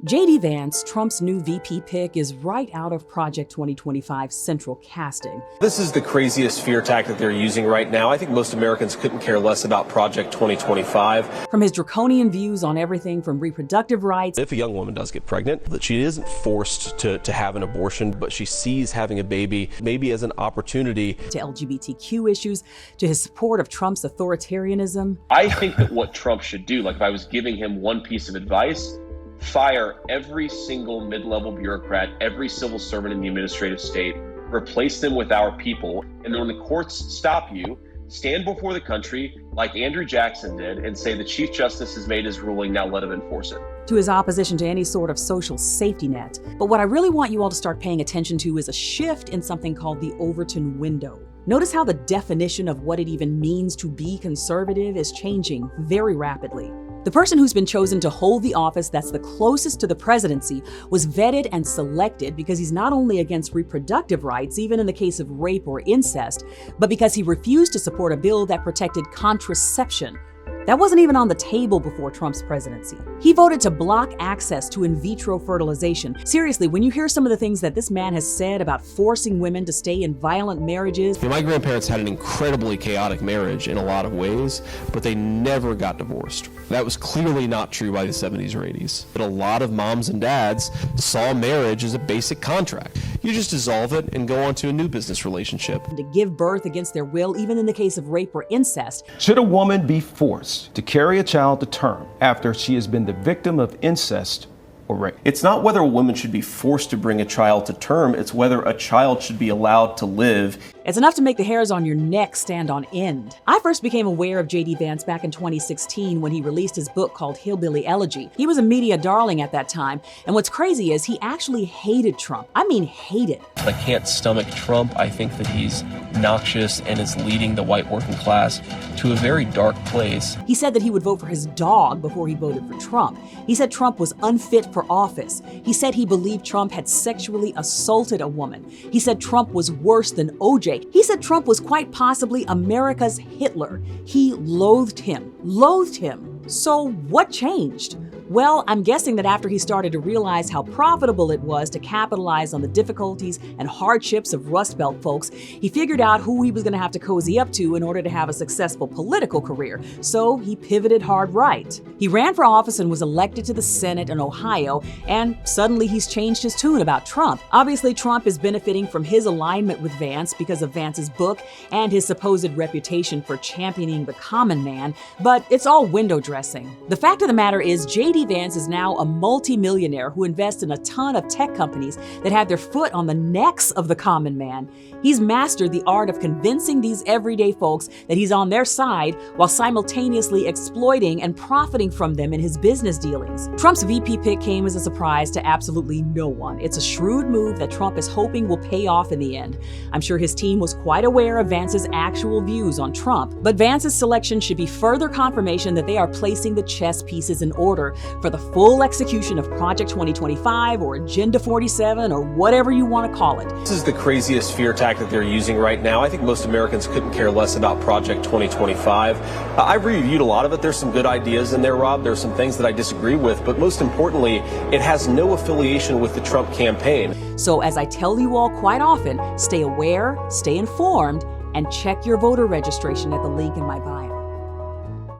J.D. Vance, Trump's new VP pick, is right out of Project 2025 central casting. This is the craziest fear tactic they're using right now. I think most Americans couldn't care less about Project 2025. From his draconian views on everything from reproductive rights. If a young woman does get pregnant, that she isn't forced to have an abortion, but she sees having a baby maybe as an opportunity. To LGBTQ issues, to his support of Trump's authoritarianism. I think that what Trump should do, like if I was giving him one piece of advice, fire every single mid-level bureaucrat, every civil servant in the administrative state, replace them with our people. And then when the courts stop you, stand before the country like Andrew Jackson did and say the Chief Justice has made his ruling, now let him enforce it. To his opposition to any sort of social safety net. But what I really want you all to start paying attention to is a shift in something called the Overton Window. Notice how the definition of what it even means to be conservative is changing very rapidly. The person who's been chosen to hold the office that's the closest to the presidency was vetted and selected because he's not only against reproductive rights, even in the case of rape or incest, but because he refused to support a bill that protected contraception. That wasn't even on the table before Trump's presidency. He voted to block access to in vitro fertilization. Seriously, when you hear some of the things that this man has said about forcing women to stay in violent marriages. My grandparents had an incredibly chaotic marriage in a lot of ways, but they never got divorced. That was clearly not true by the 70s or 80s. But a lot of moms and dads saw marriage as a basic contract. You just dissolve it and go on to a new business relationship. To give birth against their will, even in the case of rape or incest. Should a woman be forced to carry a child to term after she has been the victim of incest or rape? It's not whether a woman should be forced to bring a child to term, it's whether a child should be allowed to live. It's enough to make the hairs on your neck stand on end. I first became aware of J.D. Vance back in 2016 when he released his book called Hillbilly Elegy. He was a media darling at that time, and what's crazy is he actually hated Trump. I mean hated. I can't stomach Trump. I think that he's noxious and is leading the white working class to a very dark place. He said that he would vote for his dog before he voted for Trump. He said Trump was unfit for office. He said he believed Trump had sexually assaulted a woman. He said Trump was worse than OJ. He said Trump was quite possibly America's Hitler. He loathed him. So what changed? Well, I'm guessing that after he started to realize how profitable it was to capitalize on the difficulties and hardships of Rust Belt folks, he figured out who he was going to have to cozy up to in order to have a successful political career. So he pivoted hard right. He ran for office and was elected to the Senate in Ohio, and suddenly he's changed his tune about Trump. Obviously, Trump is benefiting from his alignment with Vance because of Vance's book and his supposed reputation for championing the common man, but it's all window dressing. The fact of the matter is, J.D. Vance is now a multi-millionaire who invests in a ton of tech companies that have their foot on the necks of the common man. He's mastered the art of convincing these everyday folks that he's on their side while simultaneously exploiting and profiting from them in his business dealings. Trump's VP pick came as a surprise to absolutely no one. It's a shrewd move that Trump is hoping will pay off in the end. I'm sure his team was quite aware of Vance's actual views on Trump, but Vance's selection should be further confirmation that they are placing the chess pieces in order for the full execution of Project 2025 or Agenda 47 or whatever you want to call it. This is the craziest fear tactic they're using right now. I think most Americans couldn't care less about Project 2025. I reviewed a lot of it. There's some good ideas in there, Rob. There's some things that I disagree with, but most importantly, it has no affiliation with the Trump campaign. So as I tell you all quite often, stay aware, stay informed, and check your voter registration at the link in my bio.